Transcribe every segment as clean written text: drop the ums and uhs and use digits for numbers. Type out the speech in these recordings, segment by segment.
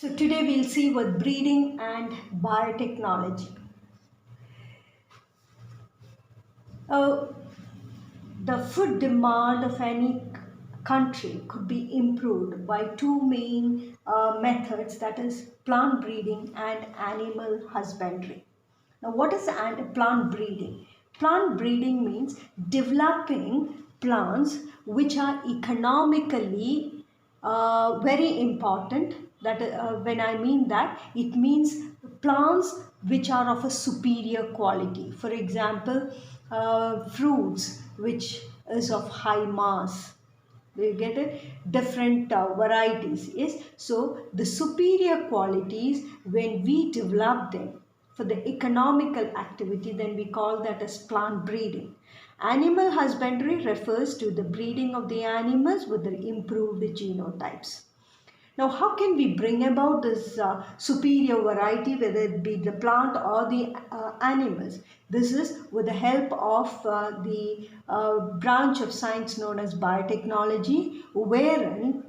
So today we'll see what breeding and biotechnology. Uh, the food demand of any country could be improved by two main methods, that is plant breeding and animal husbandry. Now, what is plant breeding? Plant breeding means developing plants which are economically very important. That when I mean that, it means plants which are of a superior quality. For example, fruits which is of high mass. We get it, different varieties. Yes, so the superior qualities, when we develop them for the economical activity, then we call that as plant breeding. Animal husbandry refers to the breeding of the animals with the improved genotypes. Now, how can we bring about this superior variety, whether it be the plant or the animals? This is with the help of the branch of science known as biotechnology, wherein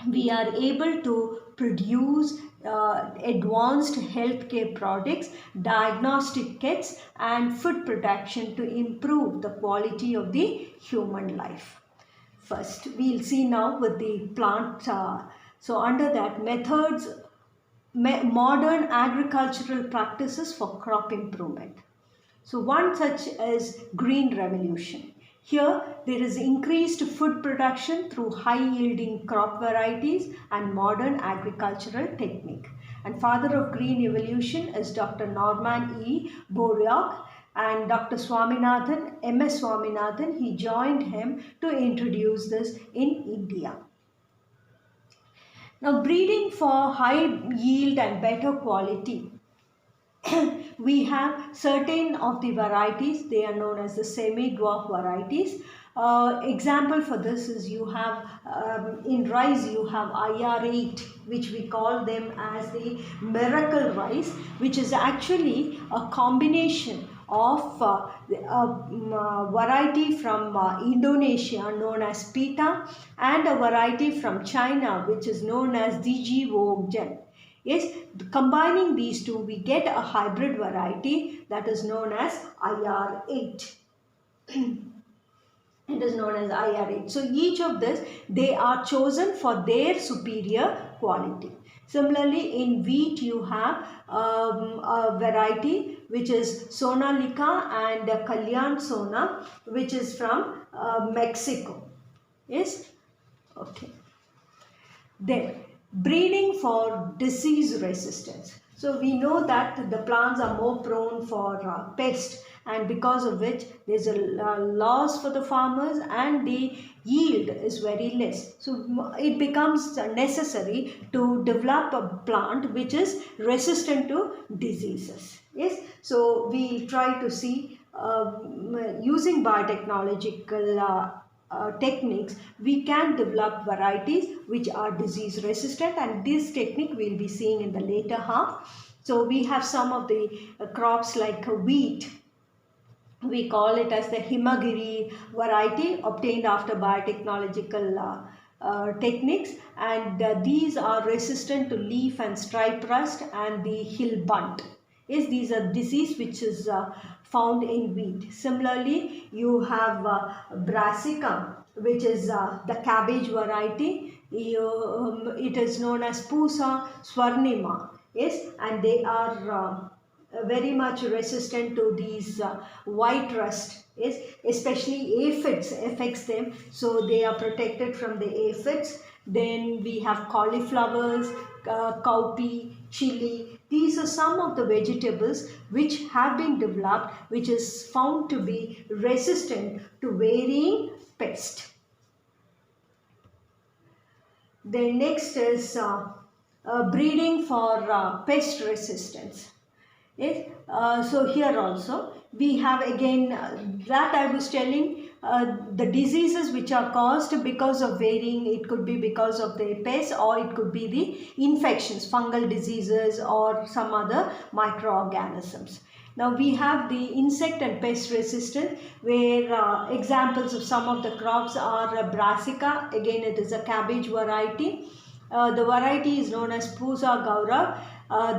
we are able to produce advanced healthcare products, diagnostic kits, and food production to improve the quality of the human life. First, we'll see now with the plant. So under that, methods, modern agricultural practices for crop improvement. So one such is green revolution. Here there is increased food production through high yielding crop varieties and modern agricultural technique. And father of green evolution is Dr. Norman E. Borlaug and Dr. Swaminathan, M.S. Swaminathan. He joined him to introduce this in India. Now, breeding for high yield and better quality, we have certain of the varieties. They are known as the semi-dwarf varieties. Example for this is you have in rice you have IR8, which we call them as the miracle rice, which is actually a combination of variety from Indonesia known as Pita and a variety from China which is known as DG Wogjen. Yes, combining these two, we get a hybrid variety that is known as IR8. It is known as IR8. So each of this, they are chosen for their superior quality. Similarly, in wheat, you have a variety which is Sonalika and Kalyan Sona, which is from Mexico. Yes, okay. Then, breeding for disease resistance. So we know that the plants are more prone for pest, and because of which there is a loss for the farmers and the yield is very less. So it becomes necessary to develop a plant which is resistant to diseases. Yes, so we try to see using biotechnological techniques, we can develop varieties which are disease resistant, and this technique we'll be seeing in the later half. So we have some of the crops like wheat. We call it as the Himagiri variety obtained after biotechnological techniques, and these are resistant to leaf and stripe rust and the hill bunt. Yes, these are disease which is found in wheat. Similarly, you have brassica, which is the cabbage variety. It is known as Pusa swarnima. Yes, and they are very much resistant to these white rust. Yes, especially aphids affects them, so they are protected from the aphids. Then we have cauliflowers, cowpea, chili. These are some of the vegetables which have been developed, which is found to be resistant to varying pests. Then next is breeding for pest resistance. Yes, so here also we have again that I was telling the diseases which are caused because of varying, it could be because of the pests or it could be the infections, fungal diseases or some other microorganisms. Now we have the insect and pest resistance, where examples of some of the crops are brassica. Again, it is a cabbage variety. The variety is known as Pusa Gaura.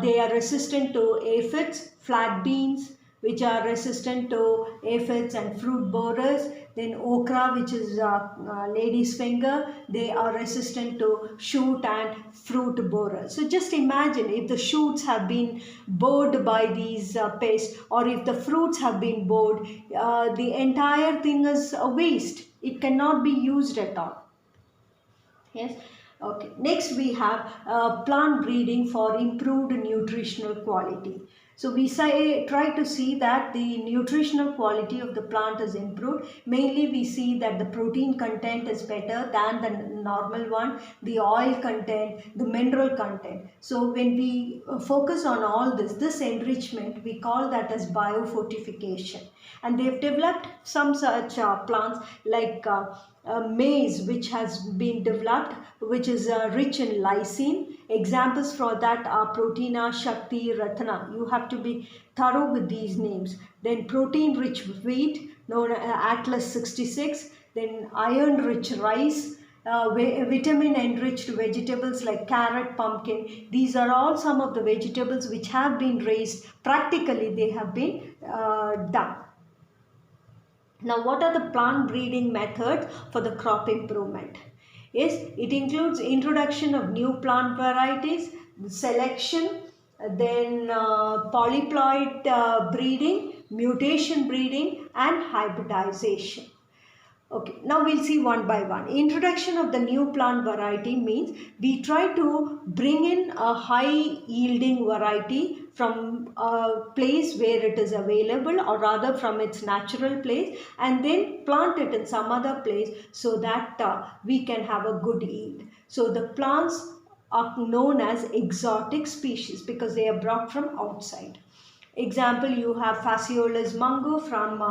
They are resistant to aphids, flat beans, which are resistant to aphids and fruit borers. Then okra, which is lady's finger, they are resistant to shoot and fruit borers. So just imagine if the shoots have been bored by these pests, or if the fruits have been bored, the entire thing is a waste. It cannot be used at all. Yes. Okay. Next we have plant breeding for improved nutritional quality. So we try to see that the nutritional quality of the plant is improved. Mainly we see that the protein content is better than the normal one, the oil content, the mineral content. So when we focus on all this enrichment, we call that as biofortification. And they've developed some such plants like maize, which has been developed, which is rich in lysine. Examples for that are Proteina, Shakti, Ratna. You have to be thorough with these names. Then protein rich wheat, known as Atlas 66. Then iron rich rice. Vitamin enriched vegetables like carrot, pumpkin. These are all some of the vegetables which have been raised. Practically they have been done. Now, what are the plant breeding methods for the crop improvement? Yes, it includes introduction of new plant varieties, selection, then polyploid breeding, mutation breeding, and hybridization. Okay, now we'll see one by one. Introduction of the new plant variety means we try to bring in a high yielding variety from a place where it is available, or rather from its natural place, and then plant it in some other place so that we can have a good yield. So the plants are known as exotic species because they are brought from outside. Example, you have Fasciolis mango from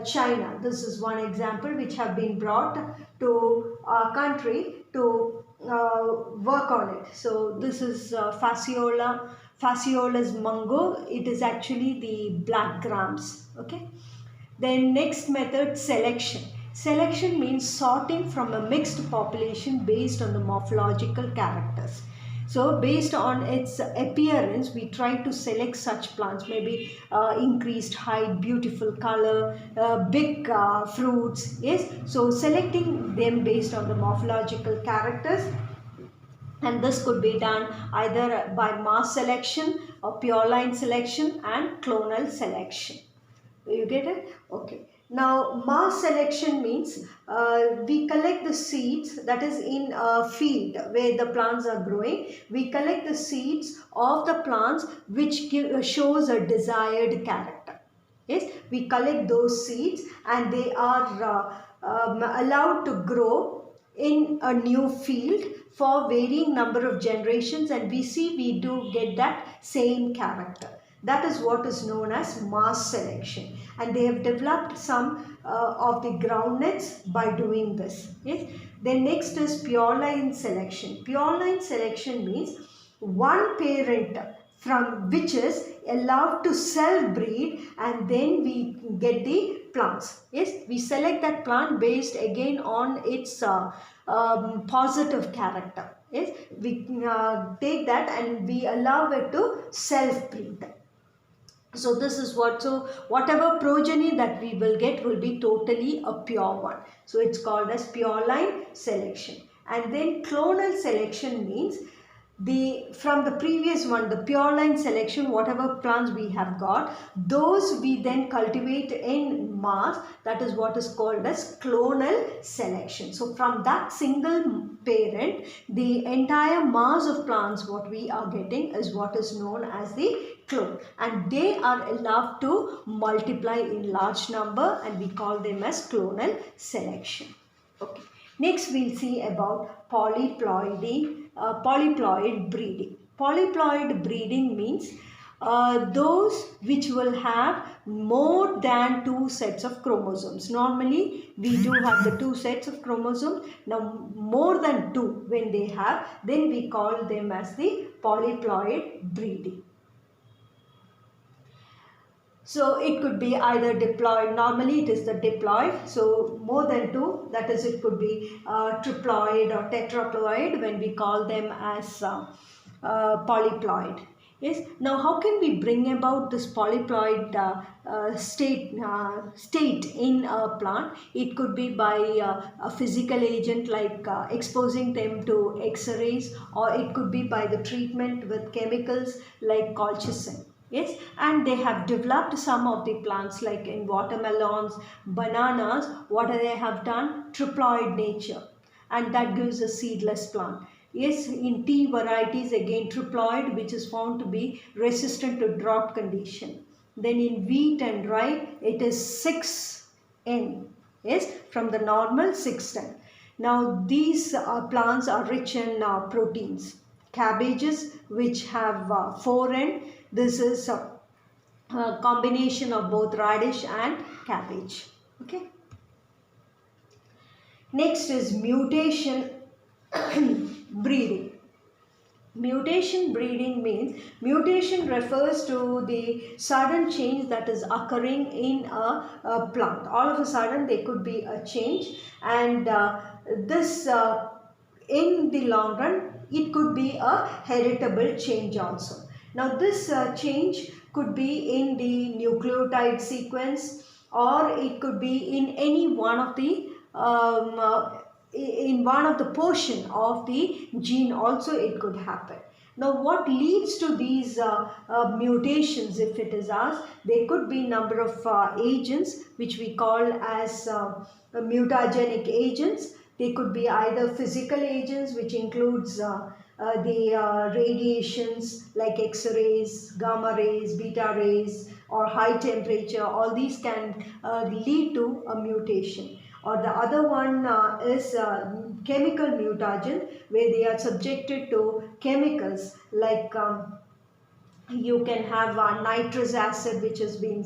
China. This is one example which have been brought to our country to work on it. So this is Fasciolis mango. It is actually the black grams. Okay. Then next method, selection. Selection means sorting from a mixed population based on the morphological characters. So based on its appearance, we try to select such plants, maybe increased height, beautiful color, big fruits. Yes, so selecting them based on the morphological characters, and this could be done either by mass selection or pure line selection and clonal selection. You get it? Okay. Now, mass selection means we collect the seeds, that is in a field where the plants are growing. We collect the seeds of the plants which shows a desired character. Yes, we collect those seeds and they are allowed to grow in a new field for varying number of generations, and we do get that same character. That is what is known as mass selection, and they have developed some of the groundnuts by doing this. Yes. Then next is pure line selection. Pure line selection means one parent from which is allowed to self breed, and then we get the plants. Yes, we select that plant based again on its positive character. Yes, we take that and we allow it to self breed. So this is whatever progeny that we will get will be totally a pure one. So it's called as pure line selection. And then clonal selection means from the previous one, the pure line selection, whatever plants we have got, those we then cultivate in mass. That is what is called as clonal selection. So from that single parent, the entire mass of plants what we are getting is what is known as the clone, and they are allowed to multiply in large number, and we call them as clonal selection. Okay. Next we'll see about polyploid breeding. Polyploid breeding means those which will have more than two sets of chromosomes. Normally we do have the two sets of chromosomes. Now more than two when they have, then we call them as the polyploid breeding. So it could be either diploid, normally it is the diploid, so more than two, that is it could be triploid or tetraploid when we call them as polyploid. Yes. Now, how can we bring about this polyploid state in a plant? It could be by a physical agent like exposing them to X-rays, or it could be by the treatment with chemicals like colchicine. Yes, and they have developed some of the plants like in watermelons, bananas. What they have done? Triploid nature, and that gives a seedless plant. Yes, in tea varieties again triploid, which is found to be resistant to drought condition. Then in wheat and rye it is 6N. Yes, from the normal 610. Now these plants are rich in proteins. Cabbages which have 4N, this is a combination of both radish and cabbage. Okay. Next is mutation breeding. Mutation breeding means mutation refers to the sudden change that is occurring in a plant. All of a sudden there could be a change, and this in the long run it could be a heritable change also. Now this change could be in the nucleotide sequence, or it could be in any one of the in one of the portion of the gene also it could happen. Now what leads to these mutations, if it is asked, there could be number of agents which we call as mutagenic agents. They could be either physical agents, which includes the radiations like X-rays, gamma rays, beta rays, or high temperature. All these can lead to a mutation. Or the other one is chemical mutagen, where they are subjected to chemicals like you can have nitrous acid which has been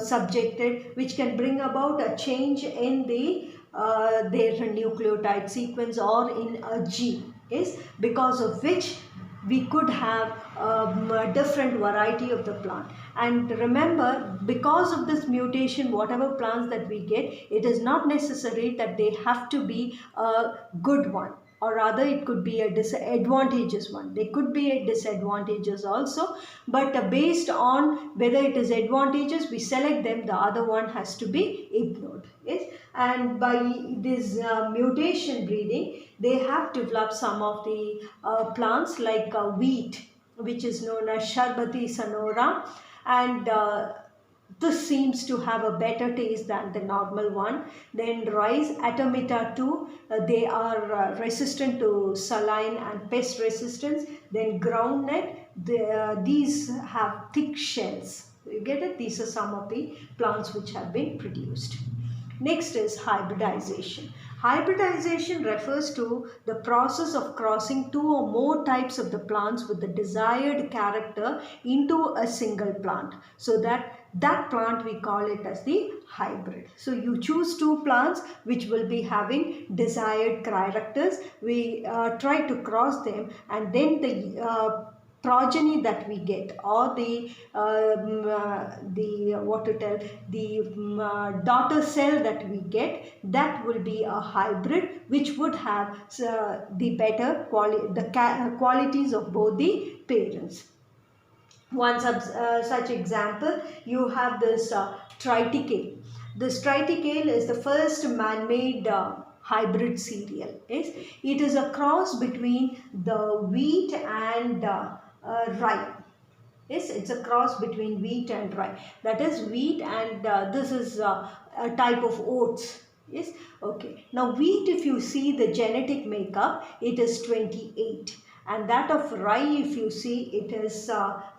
subjected, which can bring about a change in the their nucleotide sequence or in a gene. Yes, because of which we could have a different variety of the plant. And remember, because of this mutation, whatever plants that we get, it is not necessary that they have to be a good one, or rather it could be a disadvantageous one. They could be a disadvantageous also, but based on whether it is advantageous, we select them, the other one has to be ignored. Yes, and by this mutation breeding, they have developed some of the plants like wheat, which is known as Sharbati Sonora, and this seems to have a better taste than the normal one. Then rice, Atomita 2, they are resistant to saline and pest resistance. Then groundnut, these have thick shells. You get it? These are some of the plants which have been produced. Next is hybridization. Hybridization refers to the process of crossing two or more types of the plants with the desired character into a single plant. So that plant we call it as the hybrid. So you choose two plants which will be having desired characters. We try to cross them, and then the progeny that we get, or the what to tell, the daughter cell that we get, that will be a hybrid which would have the better qualities of both the parents. One such example, you have this triticale. This triticale is the first man-made hybrid cereal. Yes? It is a cross between the wheat and rye. Yes, it's a cross between wheat and rye. That is wheat, and this is a type of oats. Yes, okay. Now wheat, if you see the genetic makeup, it is 28, and that of rye, if you see, it is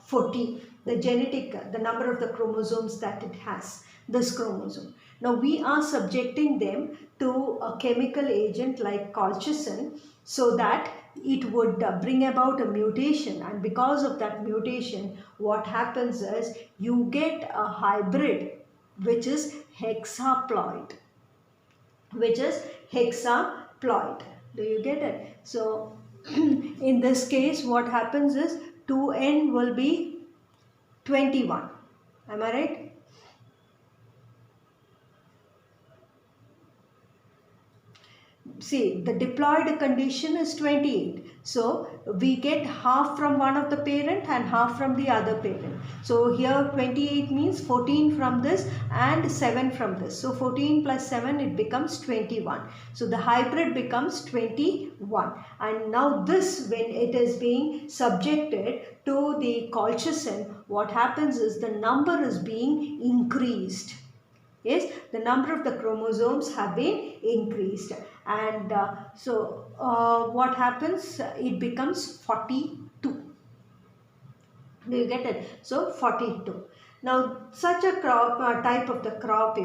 14. The number of the chromosomes that it has, this chromosome. Now we are subjecting them to a chemical agent like colchicine, so that it would bring about a mutation, and because of that mutation, what happens is you get a hybrid which is hexaploid. Do you get it? So in this case, what happens is 2n will be 21. Am I right? See, the diploid condition is 28. So we get half from one of the parent and half from the other parent. So here 28 means 14 from this and 7 from this. So 14 plus 7, it becomes 21. So the hybrid becomes 21. And now this, when it is being subjected to the colchicine, what happens is the number is being increased. Yes, the number of the chromosomes have been increased, and what happens, it becomes 42. Do you get it? So 42. Now such a crop, type of the crop,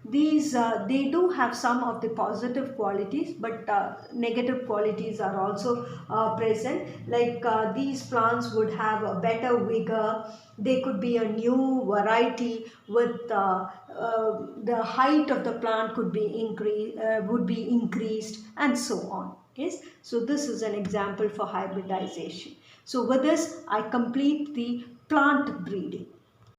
these they do have some of the positive qualities, but negative qualities are also present. Like these plants would have a better vigor. They could be a new variety with the height of the plant could be would be increased, and so on. Yes, so this is an example for hybridization. So with this, I complete the plant breeding.